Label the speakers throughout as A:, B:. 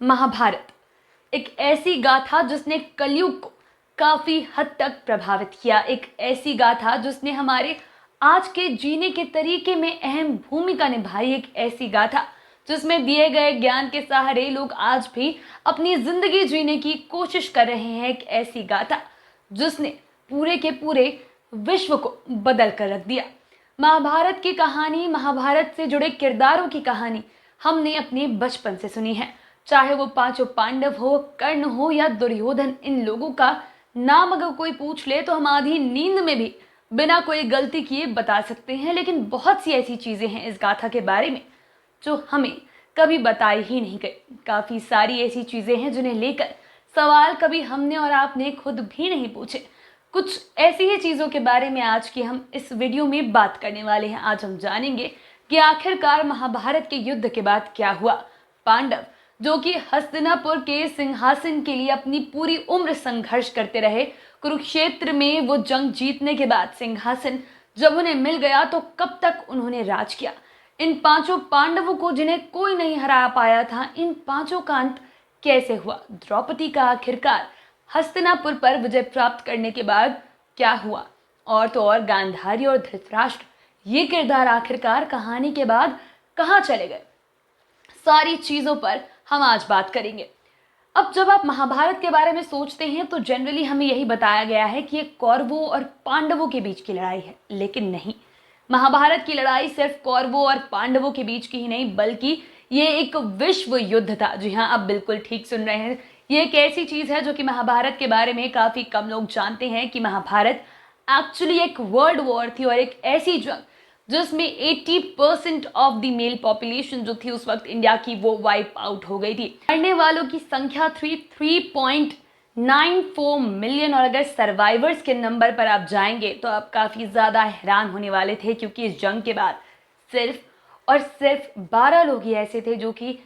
A: महाभारत एक ऐसी गाथा जिसने कलयुग को काफी हद तक प्रभावित किया, एक ऐसी गाथा जिसने हमारे आज के जीने के तरीके में अहम भूमिका निभाई, एक ऐसी गाथा जिसमें दिए गए ज्ञान के सहारे लोग आज भी अपनी जिंदगी जीने की कोशिश कर रहे हैं, एक ऐसी गाथा जिसने पूरे के पूरे विश्व को बदल कर रख दिया। महाभारत की कहानी, महाभारत से जुड़े किरदारों की कहानी हमने अपने बचपन से सुनी है, चाहे वो पांचों पांडव हो, कर्ण हो या दुर्योधन। इन लोगों का नाम अगर कोई पूछ ले तो हम आधी नींद में भी बिना कोई गलती किए बता सकते हैं। लेकिन बहुत सी ऐसी चीजें हैं इस गाथा के बारे में जो हमें कभी बताई ही नहीं गई। काफी सारी ऐसी चीजें हैं जिन्हें लेकर सवाल कभी हमने और आपने खुद भी नहीं पूछे। कुछ ऐसी ही चीजों के बारे में आज की हम इस वीडियो में बात करने वाले हैं। आज हम जानेंगे कि आखिरकार महाभारत के युद्ध के बाद क्या हुआ। पांडव जो कि हस्तिनापुर के सिंहासन के लिए अपनी पूरी उम्र संघर्ष करते रहे, कुरुक्षेत्र में वो जंग जीतने के बाद सिंहासन जब उन्हें मिल गया तो कब तक उन्होंने राज किया। इन पांचों पांडवों को जिन्हें कोई नहीं हरा पाया था, इन पांचों का अंत कैसे हुआ। द्रौपदी का आखिरकार हस्तिनापुर पर विजय प्राप्त करने के बाद क्या हुआ। और तो और गांधारी और धृतराष्ट्र ये किरदार आखिरकार कहानी के बाद कहाँ चले गए, सारी चीजों पर हम आज बात करेंगे। अब जब आप महाभारत के बारे में सोचते हैं तो जनरली हमें यही बताया गया है कि ये कौरवों और पांडवों के बीच की लड़ाई है, लेकिन नहीं। महाभारत की लड़ाई सिर्फ कौरवों और पांडवों के बीच की ही नहीं, बल्कि ये एक विश्व युद्ध था। जी हाँ, आप बिल्कुल ठीक सुन रहे हैं। ये एक ऐसी चीज है जो कि महाभारत के बारे में काफी कम लोग जानते हैं कि महाभारत एक्चुअली एक वर्ल्ड वॉर थी और एक ऐसी जंग जिसमें 80% ऑफ द मेल पॉपुलेशन जो थी उस वक्त इंडिया की, वो वाइप आउट हो गई थी। मरने वालों की संख्या थी 3.94 मिलियन। और अगर सर्वाइवर्स के नंबर पर आप जाएंगे तो आप काफी ज्यादा हैरान होने वाले थे, क्योंकि इस जंग के बाद सिर्फ और सिर्फ 12 लोग ही ऐसे थे जो कि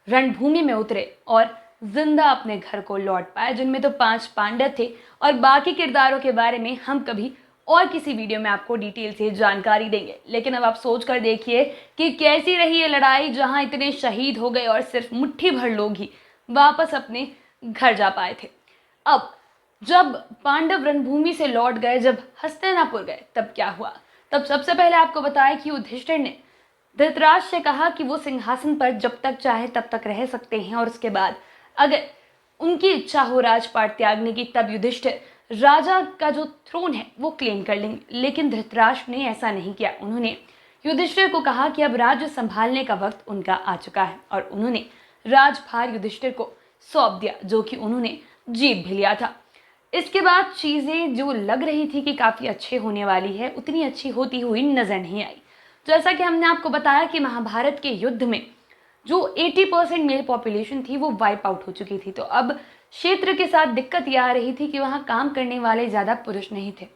A: रणभूमि में उतरे और जिंदा अपने घर को लौट पाए, जिनमें तो 5 पांडव थे। और बाकी किरदारों के बारे में हम कभी और किसी वीडियो में आपको डिटेल से जानकारी देंगे। लेकिन अब आप सोच कर देखिए कि कैसी रही ये लड़ाई जहां इतने शहीद हो गए और सिर्फ मुट्ठी भर लोग ही वापस अपने घर जा पाए थे। अब जब पांडव रणभूमि से लौट गए, जब हस्तिनापुर गए, तब क्या हुआ। तब सबसे पहले आपको बताया कि युधिष्ठिर ने धृतराष्ट्र से कहा कि वो सिंहासन पर जब तक चाहे तब तक रह सकते हैं, और उसके बाद अगर उनकी इच्छा हो राजपाट त्यागने की तब युधिष्ठिर राजा का जो थ्रोन है वो क्लेम कर लेंगे। लेकिन धृतराष्ट्र ने ऐसा नहीं किया। उन्होंने युधिष्ठिर को कहा कि अब राज्य संभालने का वक्त उनका आ चुका है, और उन्होंने राजभार युधिष्ठिर को सौंप दिया, जो कि उन्होंने जीत भी लिया था। इसके बाद चीजें जो लग रही थी कि काफी अच्छे होने वाली है, उतनी अच्छी होती हुई नजर नहीं आई। जैसा कि हमने आपको बताया कि महाभारत के युद्ध में जो 80% मेल पॉपुलेशन थी वो वाइप आउट हो चुकी थी। तो अब क्षेत्र के साथ दिक्कत यह आ रही थी कि वहां काम करने वाले ज्यादा पुरुष नहीं थे।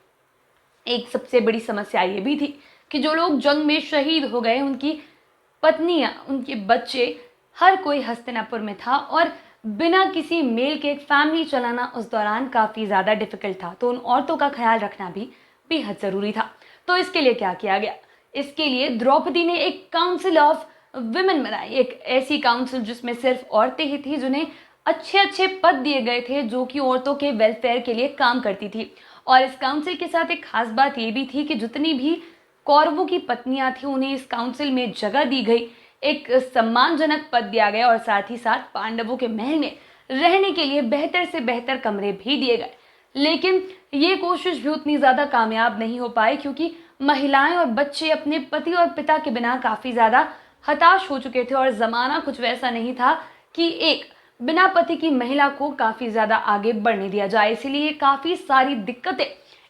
A: एक सबसे बड़ी समस्या ये भी थी कि जो लोग जंग में शहीद हो गए, उनकी पत्नियां, उनके बच्चे, हर कोई हस्तिनापुर में था, और बिना किसी मेल के एक फैमिली चलाना उस दौरान काफी ज्यादा डिफिकल्ट था। तो उन औरतों का ख्याल रखना भी बेहद जरूरी था। तो इसके लिए क्या किया गया, इसके लिए द्रौपदी ने एक काउंसिल ऑफ विमेन बनाई, एक ऐसी काउंसिल जिसमें सिर्फ औरतें ही थी, जिन्हें अच्छे अच्छे पद दिए गए थे, जो कि औरतों के वेलफेयर के लिए काम करती थी। और इस काउंसिल के साथ एक खास बात ये भी थी कि जितनी भी कौरवों की पत्नियां थी उन्हें इस काउंसिल में जगह दी गई, एक सम्मानजनक पद दिया गया, और साथ ही साथ पांडवों के महल में रहने के लिए बेहतर से बेहतर कमरे भी दिए गए। लेकिन ये कोशिश भी उतनी ज्यादा कामयाब नहीं हो पाई, क्योंकि महिलाएं और बच्चे अपने पति और पिता के बिना काफी ज्यादा हताश हो चुके थे, और जमाना कुछ वैसा नहीं था कि एक बिना पति की महिला को काफी ज्यादा आगे बढ़ने दिया जाए। इसीलिए काफी सारी दिक्कतें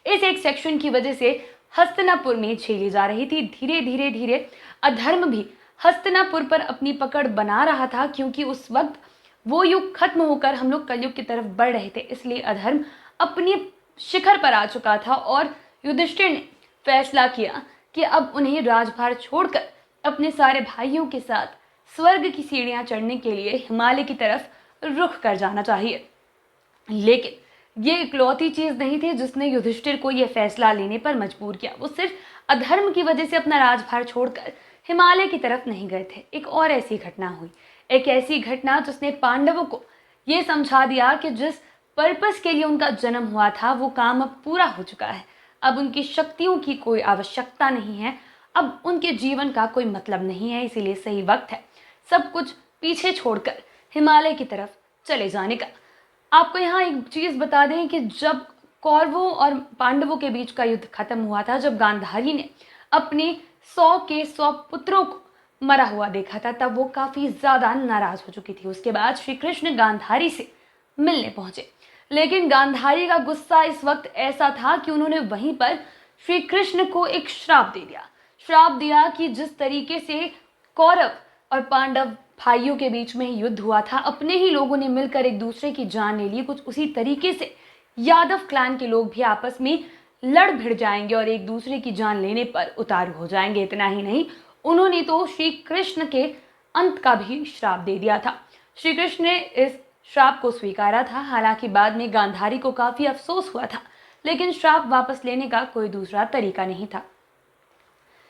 A: इस एक सेक्शन की वजह से हस्तिनापुर में झेली जा रही थी। धीरे धीरे धीरे अधर्म भी हस्तिनापुर पर अपनी पकड़ बना रहा था, क्योंकि उस वक्त वो युग खत्म होकर हम लोग कलयुग की तरफ बढ़ रहे थे। इसलिए अधर्म अपनी शिखर पर आ चुका था, और युधिष्ठिर ने फैसला किया कि अब उन्हें राजभार छोड़कर अपने सारे भाइयों के साथ स्वर्ग की सीढ़ियां चढ़ने के लिए हिमालय की तरफ रुख कर जाना चाहिए। लेकिन ये इकलौती चीज नहीं थी जिसने युधिष्ठिर को यह फैसला लेने पर मजबूर किया। वो सिर्फ अधर्म की वजह से अपना राजभार छोड़कर हिमालय की तरफ नहीं गए थे। एक और ऐसी घटना हुई, एक ऐसी घटना जिसने पांडवों को ये समझा दिया कि जिस पर्पस के लिए उनका जन्म हुआ था वो काम अब पूरा हो चुका है। अब उनकी शक्तियों की कोई आवश्यकता नहीं है, अब उनके जीवन का कोई मतलब नहीं है। इसीलिए सही वक्त है सब कुछ पीछे छोड़कर हिमालय की तरफ चले जाने का। आपको यहाँ एक चीज बता दें कि जब कौरवों और पांडवों के बीच का युद्ध खत्म हुआ था, जब गांधारी ने अपने 100 के 100 पुत्रों को मरा हुआ देखा था, तब वो काफी ज्यादा नाराज हो चुकी थी। उसके बाद श्री कृष्ण गांधारी से मिलने पहुंचे, लेकिन गांधारी का गुस्सा इस वक्त ऐसा था कि उन्होंने वहीं पर श्री कृष्ण को एक श्राप दे दिया। श्राप दिया कि जिस तरीके से कौरव और पांडव भाइयों के बीच में युद्ध हुआ था, अपने ही लोगों ने मिलकर एक दूसरे की जान ले ली, कुछ उसी तरीके से यादव क्लैन के लोग भी आपस में लड़ भिड़ जाएंगे और एक दूसरे की जान लेने पर उतारू हो जाएंगे। इतना ही नहीं, उन्होंने तो श्री कृष्ण के अंत का भी श्राप दे दिया था। श्री कृष्ण ने इस श्राप को स्वीकारा था। हालांकि बाद में गांधारी को काफी अफसोस हुआ था, लेकिन श्राप वापस लेने का कोई दूसरा तरीका नहीं था।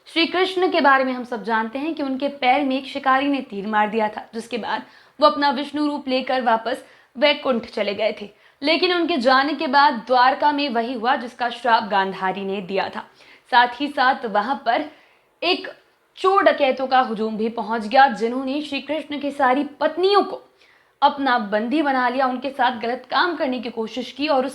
A: श्री कृष्ण के बारे में हम सब जानते हैं कि उनके पैर में एक शिकारी ने तीर मार दिया था, जिसके बाद वो अपना विष्णु रूप लेकर वापस वैकुंठ चले गए थे। लेकिन उनके जाने के बाद द्वारका में वही हुआ जिसका श्राप गांधारी ने दिया था। साथ ही साथ वहां पर एक चोर डकैतों का हुजूम भी पहुंच गया, जिन्होंने श्री कृष्ण की सारी पत्नियों को अपना बंदी बना लिया, उनके साथ गलत काम करने की कोशिश की और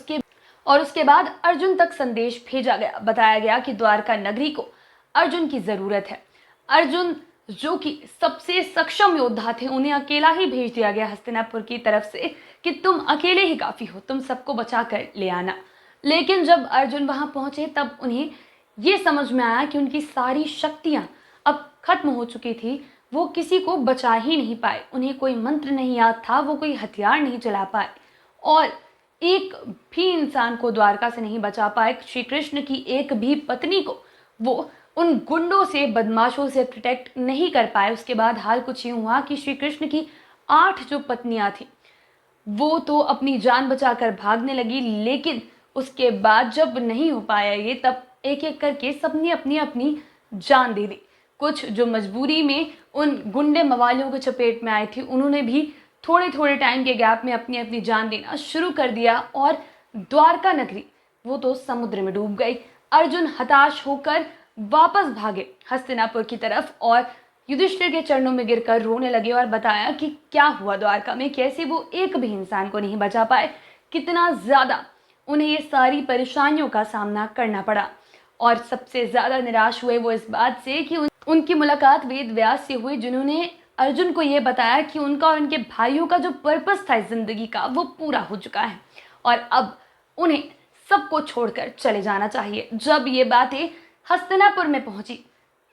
A: उसके बाद अर्जुन तक संदेश भेजा गया। बताया गया कि द्वारका नगरी को अर्जुन की जरूरत है। अर्जुन जो कि सबसे सक्षम योद्धा थे, उन्हें अकेला ही भेज दिया गया हस्तिनापुर की तरफ से कि तुम अकेले ही काफी हो, तुम सबको बचा कर ले आना। लेकिन जब अर्जुन वहां पहुंचे तब उन्हें ये समझ में आया कि उनकी सारी शक्तियां अब खत्म हो चुकी थी, वो किसी को बचा ही नहीं पाए। उन्हें कोई मंत्र नहीं याद था, वो कोई हथियार नहीं चला पाए और एक भी इंसान को द्वारका से नहीं बचा पाए। श्री कृष्ण की एक भी पत्नी को वो उन गुंडों से, बदमाशों से प्रोटेक्ट नहीं कर पाए। उसके बाद हाल कुछ यूं हुआ कि श्री कृष्ण की 8 जो पत्नियां थी वो तो अपनी जान बचाकर भागने लगी, लेकिन उसके बाद जब नहीं हो पाया ये, तब एक एक करके सबने अपनी अपनी जान दे दी। कुछ जो मजबूरी में उन गुंडे मवालियों के चपेट में आए थे, उन्होंने भी थोड़े थोड़े टाइम के गैप में अपनी अपनी जान देना शुरू कर दिया और द्वारका नगरी वो तो समुद्र में डूब गई। अर्जुन हताश होकर वापस भागे हस्तिनापुर की तरफ और युधिष्ठिर के चरणों में गिरकर रोने लगे और बताया कि क्या हुआ द्वारका में, कैसे वो एक भी इंसान को नहीं बचा पाए, कितना ज्यादा उन्हें ये सारी परेशानियों का सामना करना पड़ा। और सबसे ज्यादा निराश हुए वो इस बात से कि उनकी मुलाकात वेद व्यास से हुई, जिन्होंने अर्जुन को ये बताया कि उनका और उनके भाइयों का जो पर्पस था इस जिंदगी का वो पूरा हो चुका है और अब उन्हें सबको छोड़कर चले जाना चाहिए। जब ये बातें हस्तिनापुर में पहुंची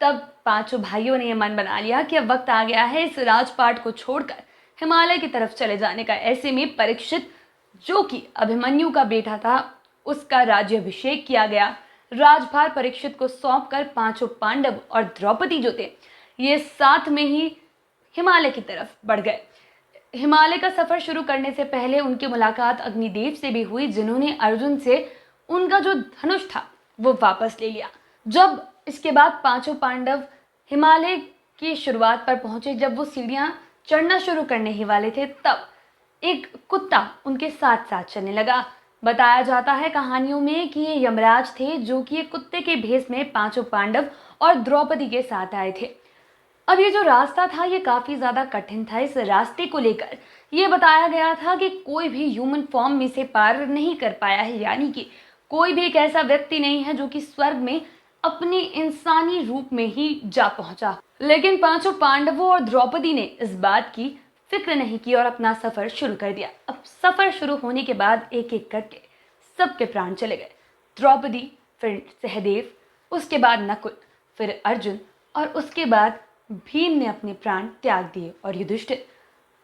A: तब पांचों भाइयों ने यह मन बना लिया कि अब वक्त आ गया है इस राजपाट को छोड़कर हिमालय की तरफ चले जाने का। ऐसे में परीक्षित, जो कि अभिमन्यु का बेटा था, उसका राज्याभिषेक किया गया। राजभार परीक्षित को सौंपकर पांचों पांडव और द्रौपदी जो थे ये साथ में ही हिमालय की तरफ बढ़ गए। हिमालय का सफर शुरू करने से पहले उनकी मुलाकात अग्निदेव से भी हुई, जिन्होंने अर्जुन से उनका जो धनुष था वो वापस ले लिया। जब इसके बाद पांचों पांडव हिमालय की शुरुआत पर पहुंचे, जब वो सीढ़ियां चढ़ना शुरू करने ही वाले थे, तब एक कुत्ता उनके साथ साथ चलने लगा। बताया जाता है कहानियों में कि ये यमराज थे, जो कि एक कुत्ते के भेष में पांचों पांडव और द्रौपदी के साथ आए थे। अब ये जो रास्ता था ये काफी ज्यादा कठिन था। इस रास्ते को लेकर ये बताया गया था कि कोई भी ह्यूमन फॉर्म में से पार नहीं कर पाया है, यानी कि कोई भी एक ऐसा व्यक्ति नहीं है जो कि स्वर्ग में अपने इंसानी रूप में ही जा पहुंचा। लेकिन पांचों पांडवों और द्रौपदी ने इस बात की फिक्र नहीं की और अपना सफर शुरू कर दिया। अब सफर शुरू होने के बाद एक एक करके सबके प्राण चले गए। द्रौपदी, फिर सहदेव, उसके बाद नकुल, फिर अर्जुन और उसके बाद भीम ने अपने प्राण त्याग दिए और युधिष्ठिर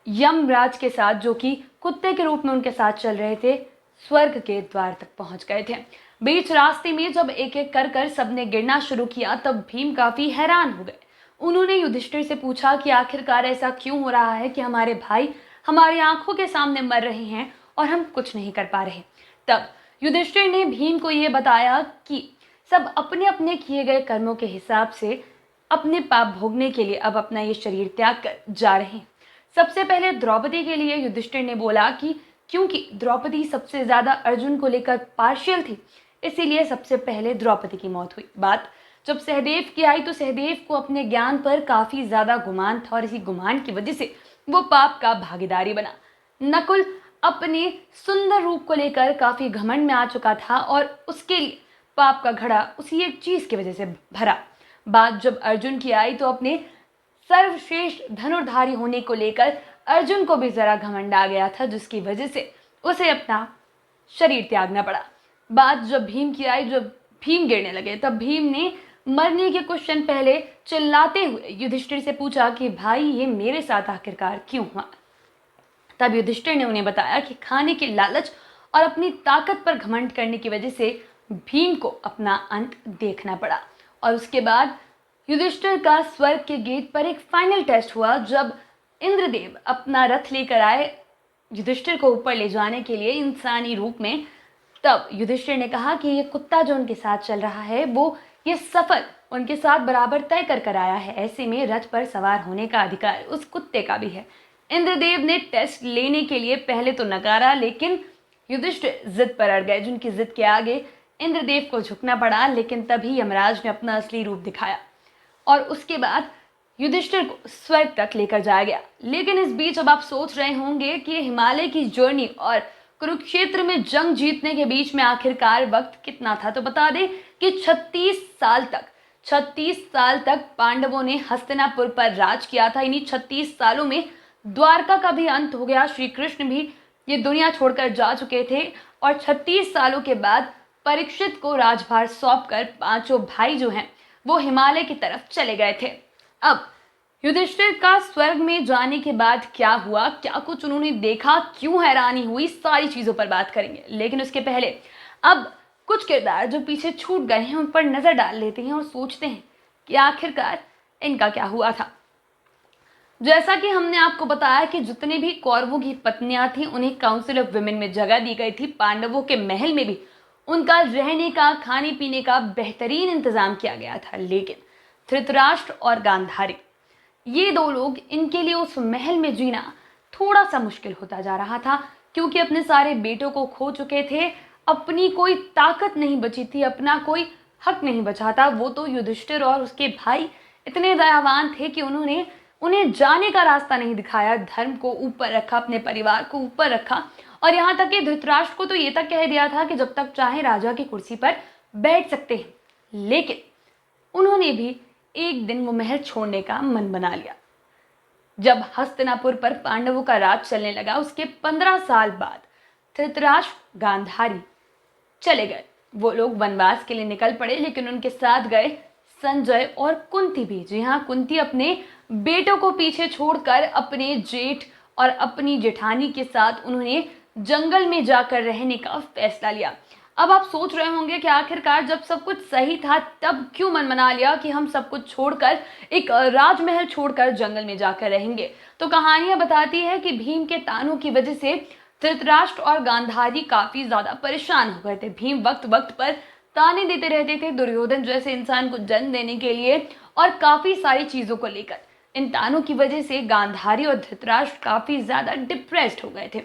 A: यमराज के साथ, जो कि कुत्ते के रूप में उनके साथ चल रहे थे, स्वर्ग के द्वार तक पहुंच गए थे। बीच रास्ते में जब एक एक कर कर सबने गिरना शुरू किया तब भीम काफी हैरान हो गए। उन्होंने युधिष्ठिर से पूछा कि आखिरकार ऐसा क्यों हो रहा है कि हमारे भाई हमारी आंखों के सामने मर रहे हैं और हम कुछ नहीं कर पा रहे। तब युधिष्ठिर ने भीम को यह बताया कि सब अपने अपने किए गए कर्मों के हिसाब से अपने पाप भोगने के लिए अब अपना ये शरीर त्याग कर जा रहे हैं। सबसे पहले द्रौपदी के लिए युधिष्ठिर ने बोला कि क्योंकि द्रौपदी सबसे ज्यादा अर्जुन को लेकर पार्शियल थी, इसीलिए सबसे पहले द्रौपदी की मौत हुई। बात जब सहदेव की आई तो सहदेव को अपने ज्ञान पर काफी ज्यादा गुमान था और इसी गुमान की वजह से वो पाप का भागीदारी बना। नकुल अपने सुंदर रूप को लेकर काफी घमंड में आ चुका था और उसके लिए पाप का घड़ा उसी एक चीज की वजह से भरा। बात जब अर्जुन की आई तो अपने सर्वश्रेष्ठ धनुर्धारी होने को लेकर अर्जुन को भी जरा घमंड आ गया था, जिसकी वजह से उसे अपना शरीर त्यागना पड़ा। बात जब भीम की आई, जब भीम गिरने लगे तब भीम ने मरने के कुछ क्षण पहले चिल्लाते हुए युधिष्ठिर से पूछा कि भाई ये मेरे साथ आखिरकार क्यों हुआ। तब युधिष्ठिर ने उन्हें बताया कि खाने के लालच और अपनी ताकत पर घमंड करने की वजह से भीम को अपना अंत देखना पड़ा। और उसके बाद युधिष्ठिर का स्वर्ग के गेट पर एक फाइनल टेस्ट हुआ, जब इंद्रदेव अपना रथ लेकर आए युधिष्ठिर को ऊपर ले जाने के लिए इंसानी रूप में। तब युधिष्ठिर ने कहा कि ये कुत्ता जो उनके साथ चल रहा है वो ये सफर उनके साथ बराबर तय कर आया है, ऐसे में रथ पर सवार होने का अधिकार उस कुत्ते का भी है। इंद्रदेव ने टेस्ट लेने के लिए पहले तो नकारा, लेकिन युधिष्ठिर जिद पर अड़ गए, जिनकी जिद के आगे इंद्रदेव को झुकना पड़ा। लेकिन तभी यमराज ने अपना असली रूप दिखाया और उसके बाद युधिष्ठिर को स्वर्ग तक लेकर जाया गया। लेकिन इस बीच अब आप सोच रहे होंगे कि हिमालय की जर्नी और कुरुक्षेत्र में जंग जीतने के बीच में आखिरकार वक्त कितना था। तो बता दें कि 36 साल तक पांडवों ने हस्तिनापुर पर राज किया था। इन्हीं 36 सालों में द्वारका का भी अंत हो गया, श्री कृष्ण भी ये दुनिया छोड़कर जा चुके थे और 36 सालों के बाद परीक्षित को राजभार सौंपकर पांचों भाई जो हैं वो हिमालय की तरफ चले गए थे। अब युधिष्ठिर का स्वर्ग में जाने के बाद क्या हुआ, क्या कुछ उन्होंने देखा, क्यों हैरानी हुई, सारी चीजों पर बात करेंगे। लेकिन उसके पहले अब कुछ किरदार जो पीछे छूट गए हैं उन पर नजर डाल लेते हैं और सोचते हैं कि आखिरकार इनका क्या हुआ था। जैसा कि हमने आपको बताया कि जितने भी कौरवों की पत्नियां थी उन्हें काउंसिल ऑफ विमेन में जगह दी गई थी। पांडवों के महल में भी उनका रहने का, खाने पीने का बेहतरीन इंतजाम किया गया था। लेकिन धृतराष्ट्र और गांधारी, ये दो लोग, इनके लिए उस महल में जीना थोड़ा सा मुश्किल होता जा रहा था, क्योंकि अपने सारे बेटों को खो चुके थे, अपनी कोई ताकत नहीं बची थी, अपना कोई हक नहीं बचा था। वो तो युधिष्ठिर और उसके भाई इतने दयावान थे कि उन्होंने उन्हें जाने का रास्ता नहीं दिखाया, धर्म को ऊपर रखा, अपने परिवार को ऊपर रखा और यहाँ तक कि धृतराष्ट्र को तो ये तक कह दिया था कि जब तक चाहे राजा की कुर्सी पर बैठ सकते हैं। लेकिन उन्होंने भी एक दिन वो महल छोड़ने का मन बना लिया। जब हस्तिनापुर पर पांडवों का राज चलने लगा, उसके 15 साल बाद धृतराष्ट्र, गांधारी चले गए। वो लोग वनवास के लिए निकल पड़े, लेकिन उनके साथ गए संजय और कुंती भी। जी हाँ, कुंती अपने बेटों को पीछे छोड़कर अपने जेठ और अपनी जेठानी के साथ उन्होंने जंगल में जाकर रहने का फैसला लिया। अब आप सोच रहे होंगे कि आखिरकार जब सब कुछ सही था तब क्यों मन बना लिया कि हम सब कुछ छोड़कर, एक राजमहल छोड़कर जंगल में जाकर रहेंगे। तो कहानियां बताती है कि भीम के तानों की वजह से धृतराष्ट्र और गांधारी काफी ज्यादा परेशान हो गए थे। भीम वक्त वक्त पर ताने देते रहते थे दुर्योधन जैसे इंसान को जन्म देने के लिए और काफी सारी चीजों को लेकर। इन तानों की वजह से गांधारी और धृतराष्ट्र काफी ज्यादा डिप्रेस्ड हो गए थे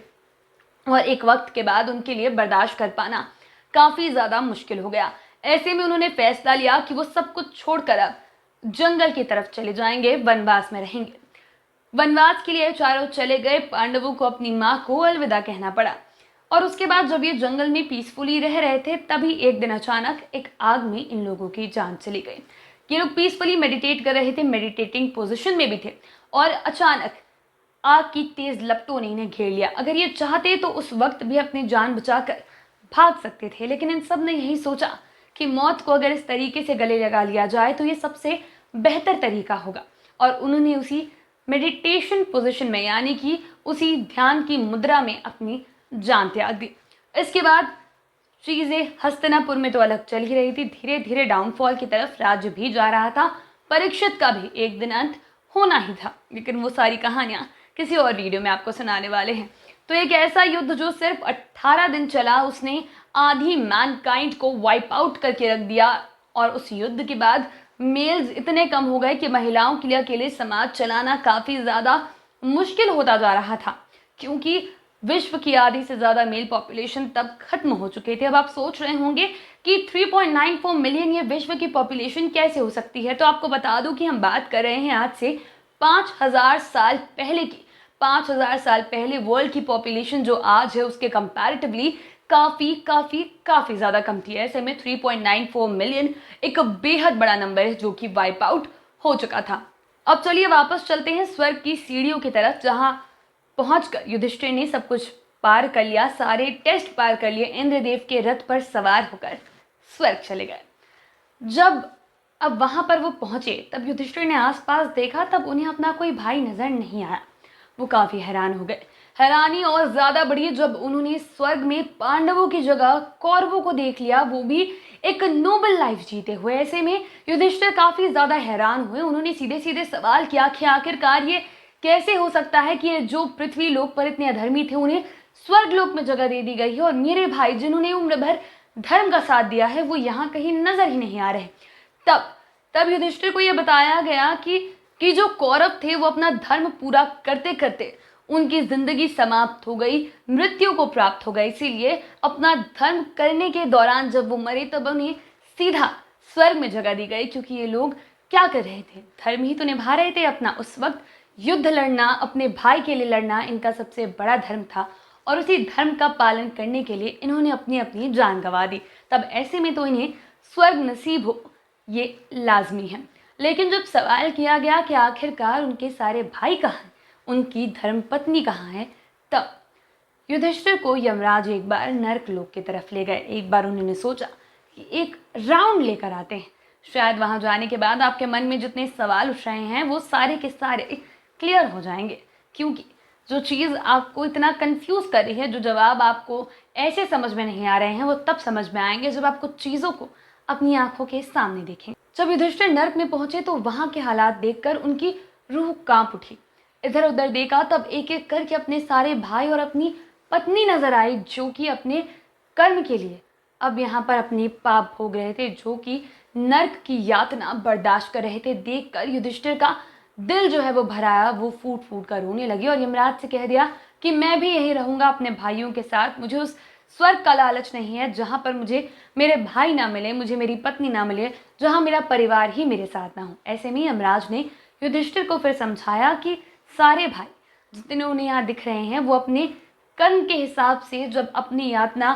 A: और एक वक्त के बाद उनके लिए बर्दाश्त कर पाना काफी ज्यादा मुश्किल हो गया। ऐसे में उन्होंने फैसला लिया कि वो सब कुछ छोड़कर अब जंगल की तरफ चले जाएंगे, वनवास में रहेंगे। वनवास के लिए चारों चले गए। पांडवों को अपनी माँ को अलविदा कहना पड़ा और उसके बाद जब ये जंगल में पीसफुली रह रहे थे तभी एक दिन अचानक एक आग में इन लोगों की जान चली गई। ये लोग पीसफुली मेडिटेट कर रहे थे, मेडिटेटिंग पोजीशन में भी थे और अचानक आग की तेज लपटों ने इन्हें घेर लिया। अगर ये चाहते तो उस वक्त भी अपनी जान बचाकर भाग सकते थे, लेकिन इन सब ने यही सोचा कि मौत को अगर इस तरीके से गले लगा लिया जाए तो ये सबसे बेहतर तरीका होगा और उन्होंने उसी मेडिटेशन पोजीशन में, यानी कि उसी ध्यान की मुद्रा में अपनी जान त्याग दी। इसके बाद चीजें हस्तिनापुर में तो अलग चल ही रही थी, धीरे धीरे डाउनफॉल की तरफ राज्य भी जा रहा था। परीक्षित का भी एक दिन अंत होना ही था, लेकिन वो सारी कहानियां किसी और वीडियो में आपको सुनाने वाले हैं। तो एक ऐसा युद्ध जो सिर्फ 18 दिन चला, उसने आधी मैनकाइंड को वाइप आउट करके रख दिया और उस युद्ध के बाद मेल्स इतने कम हो गए कि महिलाओं के लिए अकेले समाज चलाना काफी ज्यादा मुश्किल होता जा रहा था, क्योंकि विश्व की आधी से ज़्यादा मेल पॉपुलेशन तब खत्म हो चुके थे। अब आप सोच रहे होंगे कि 3.94 मिलियन ये विश्व की पॉपुलेशन कैसे हो सकती है। तो आपको बता दूं कि हम बात कर रहे हैं आज से 5000 साल पहले की। 5000 साल पहले वर्ल्ड की पॉपुलेशन जो आज है उसके कंपैरेटिवली काफ़ी काफ़ी काफ़ी ज़्यादा कम थी। ऐसे में 3.94 मिलियन एक बेहद बड़ा नंबर है जो कि वाइप आउट हो चुका था। अब चलिए वापस चलते हैं स्वर्ग की सीढ़ियों की तरफ, जहां पहुंचकर युधिष्ठिर ने सब कुछ पार कर लिया, सारे टेस्ट पार कर लिए, इंद्रदेव के रथ पर सवार होकर स्वर्ग चले गए। जब अब वहां पर वो पहुंचे तब युधिष्ठिर ने आसपास देखा, तब उन्हें अपना कोई भाई नजर नहीं आया। वो काफी हैरान हो गए। हैरानी और ज्यादा बढ़ी जब उन्होंने स्वर्ग में पांडवों की जगह कौरवों को देख लिया, वो भी एक नोबल लाइफ जीते हुए। ऐसे में युधिष्ठिर काफी ज्यादा हैरान हुए। उन्होंने सीधे सीधे सवाल किया कि आखिरकार ये कैसे हो सकता है कि ये जो पृथ्वी लोक पर इतने अधर्मी थे उन्हें स्वर्ग लोक में जगह दे दी गई है, और मेरे भाई जिन्होंने उम्र भर धर्म का साथ दिया है वो यहाँ कहीं नजर ही नहीं आ रहे। तब तब युधिष्ठिर को यह बताया गया कि जो कौरव थे वो अपना धर्म पूरा करते करते उनकी जिंदगी समाप्त हो गई, मृत्यु को प्राप्त हो गई। इसीलिए अपना धर्म करने के दौरान जब वो मरे तब उन्हें सीधा स्वर्ग में जगह दी गई, क्योंकि ये लोग क्या कर रहे थे, धर्म ही तो निभा रहे थे अपना। उस वक्त युद्ध लड़ना, अपने भाई के लिए लड़ना इनका सबसे बड़ा धर्म था, और उसी धर्म का पालन करने के लिए इन्होंने अपनी अपनी जान गंवा दी। तब ऐसे में तो इन्हें स्वर्ग नसीब हो, ये लाजमी है। लेकिन जब सवाल किया गया कि आखिरकार उनके सारे भाई कहाँ हैं, उनकी धर्मपत्नी कहाँ है, तब युधिष्ठिर को यमराज एक बार नर्क लोक की तरफ ले गए। एक बार उन्होंने सोचा कि एक राउंड लेकर आते हैं, शायद वहां जाने के बाद आपके मन में जितने सवाल उठ रहे हैं वो सारे के सारे क्लियर हो जाएंगे। क्योंकि जो चीज़ आपको इतना कंफ्यूज कर रही है, जो जवाब आपको ऐसे समझ में नहीं आ रहे हैं, वो तब समझ में आएंगे जब आप कुछ चीज़ों को अपनी आंखों के सामने देखेंगे। जब युधिष्ठिर नर्क में पहुंचे तो वहां के हालात देखकर उनकी रूह कांप उठी। इधर उधर देखा, तब एक एक करके अपने सारे भाई और अपनी पत्नी नजर आई, जो कि अपने कर्म के लिए अब यहाँ पर अपने पाप भोग रहे थे, जो कि नर्क की यातना बर्दाश्त कर रहे थे। देखकर युधिष्ठिर का दिल जो है वो भराया, वो फूट फूट कर रोने लगी और यमराज से कह दिया कि मैं भी यहीं रहूंगा अपने भाइयों के साथ। मुझे उस स्वर्ग का लालच नहीं है जहाँ पर मुझे मेरे भाई ना मिले, मुझे मेरी पत्नी ना मिले, जहाँ मेरा परिवार ही मेरे साथ ना हो। ऐसे में यमराज ने युधिष्ठिर को फिर समझाया कि सारे भाई जितने उन्हें यहाँ दिख रहे हैं वो अपने कर्म के हिसाब से जब अपनी यातना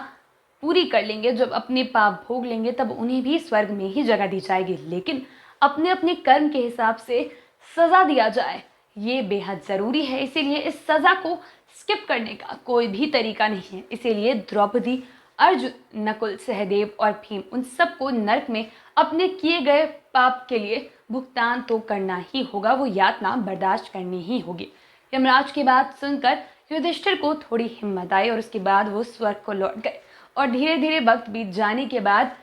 A: पूरी कर लेंगे, जब अपने पाप भोग लेंगे, तब उन्हें भी स्वर्ग में ही जगह दी जाएगी। लेकिन अपने अपने कर्म के हिसाब से सजा दिया जाए, ये बेहद ज़रूरी है। इसीलिए इस सज़ा को स्किप करने का कोई भी तरीका नहीं है। इसीलिए द्रौपदी, अर्जुन, नकुल, सहदेव और भीम, उन सबको नर्क में अपने किए गए पाप के लिए भुगतान तो करना ही होगा, वो यातना बर्दाश्त करनी ही होगी। यमराज की बात सुनकर युधिष्ठिर को थोड़ी हिम्मत आई और उसके बाद वो स्वर्ग को लौट गए। और धीरे धीरे वक्त बीत जाने के बाद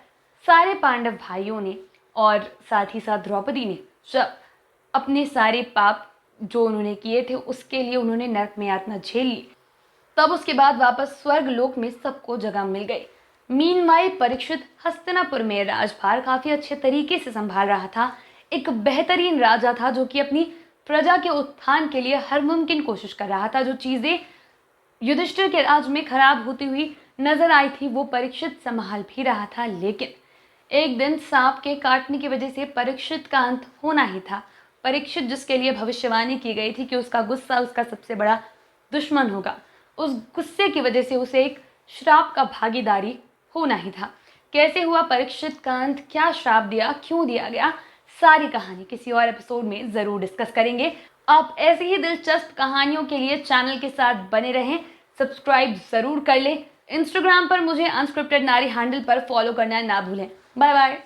A: सारे पांडव भाइयों ने और साथ ही साथ द्रौपदी ने जब अपने सारे पाप जो उन्होंने किए थे उसके लिए उन्होंने नर्क में यातना झेल ली, तब उसके बाद वापस स्वर्ग लोक में सबको जगह मिल गई। मीनवाइल परीक्षित हस्तिनापुर में राजभार काफी अच्छे तरीके से संभाल रहा था। एक बेहतरीन राजा था जो कि अपनी प्रजा के उत्थान के लिए हर मुमकिन कोशिश कर रहा था। जो चीजें युधिष्ठिर के राज में खराब होती हुई नजर आई थी वो परीक्षित संभाल भी रहा था। लेकिन एक दिन सांप के काटने की वजह से परीक्षित का अंत होना ही था। परीक्षित जिसके लिए भविष्यवाणी की गई थी कि उसका गुस्सा उसका सबसे बड़ा दुश्मन होगा, उस गुस्से की वजह से उसे एक श्राप का भागीदारी होना ही था। कैसे हुआ परीक्षित का अंत, क्या श्राप दिया, क्यों दिया गया, सारी कहानी किसी और एपिसोड में जरूर डिस्कस करेंगे। आप ऐसी ही दिलचस्प कहानियों के लिए चैनल के साथ बने रहें, सब्सक्राइब जरूर कर लें। इंस्टाग्राम पर मुझे अनस्क्रिप्टेड नारी हैंडल पर फॉलो करना ना भूलें। Bye bye.